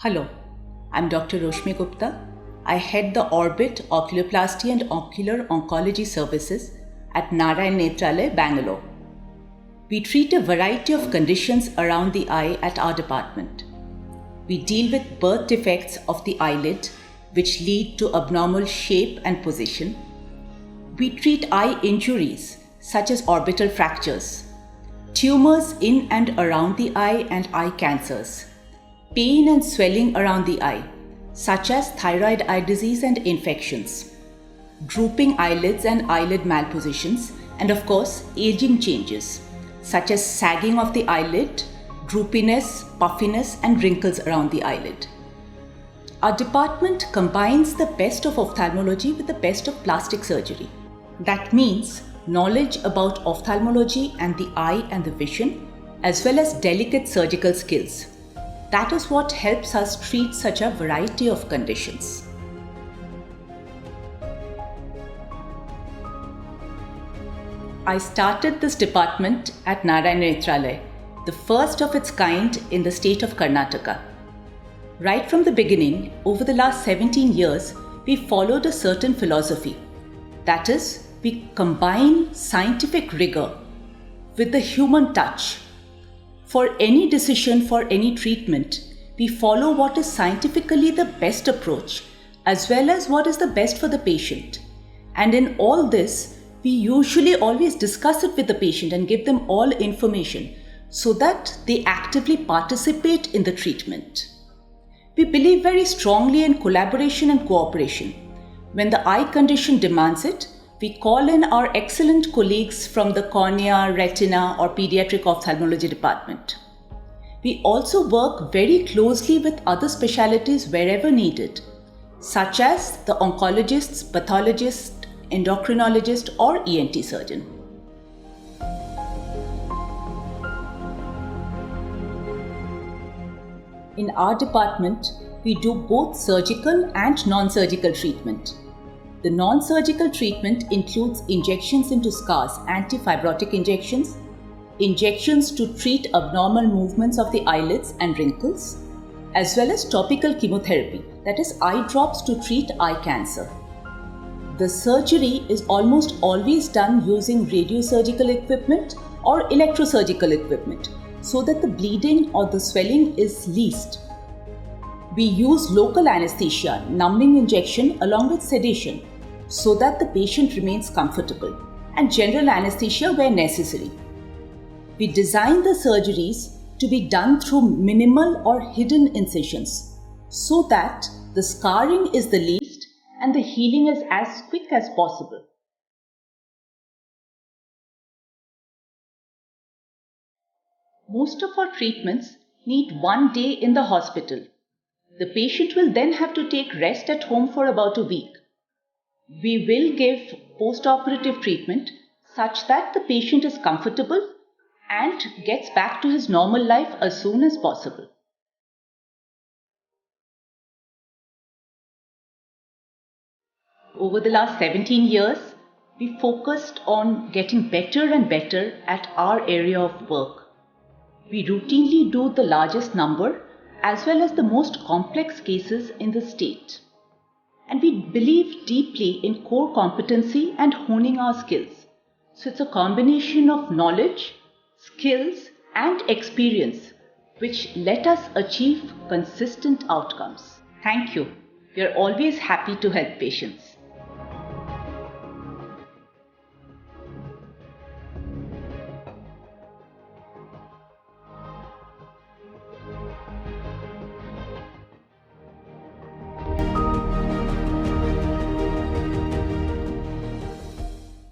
Hello, I'm Dr. Roshmi Gupta. I head the Orbit Oculoplasty and Ocular Oncology Services at Narayan Nethralaya, Bangalore. We treat a variety of conditions around the eye at our department. We deal with birth defects of the eyelid, which lead to abnormal shape and position. We treat eye injuries, such as orbital fractures, tumors in and around the eye and eye cancers, pain and swelling around the eye, such as thyroid eye disease and infections, drooping eyelids and eyelid malpositions, and of course, aging changes, such as sagging of the eyelid, droopiness, puffiness, and wrinkles around the eyelid. Our department combines the best of ophthalmology with the best of plastic surgery. That means knowledge about ophthalmology and the eye and the vision, as well as delicate surgical skills. That is what helps us treat such a variety of conditions. I started this department at Narayan Nethralaya, the first of its kind in the state of Karnataka. Right from the beginning, over the last 17 years, we followed a certain philosophy. That is, we combine scientific rigor with the human touch. For any decision, for any treatment, we follow what is scientifically the best approach, as well as what is the best for the patient. And in all this, we usually always discuss it with the patient and give them all information so that they actively participate in the treatment. We believe very strongly in collaboration and cooperation. When the eye condition demands it, we call in our excellent colleagues from the cornea, retina, or pediatric ophthalmology department. We also work very closely with other specialties wherever needed, such as the oncologist, pathologist, endocrinologist, or ENT surgeon. In our department, we do both surgical and non-surgical treatment. The non-surgical treatment includes injections into scars, anti-fibrotic injections, injections to treat abnormal movements of the eyelids and wrinkles, as well as topical chemotherapy, that is eye drops to treat eye cancer. The surgery is almost always done using radiosurgical equipment or electrosurgical equipment so that the bleeding or the swelling is least. We use local anesthesia, numbing injection along with sedation so that the patient remains comfortable, and general anesthesia where necessary. We design the surgeries to be done through minimal or hidden incisions so that the scarring is the least and the healing is as quick as possible. Most of our treatments need 1 day in the hospital. The patient will then have to take rest at home for about a week. We will give post-operative treatment such that the patient is comfortable and gets back to his normal life as soon as possible. Over the last 17 years, we focused on getting better and better at our area of work. We routinely do the largest number as well as the most complex cases in the state. And we believe deeply in core competency and honing our skills. So it's a combination of knowledge, skills, and experience which let us achieve consistent outcomes. Thank you. We are always happy to help patients.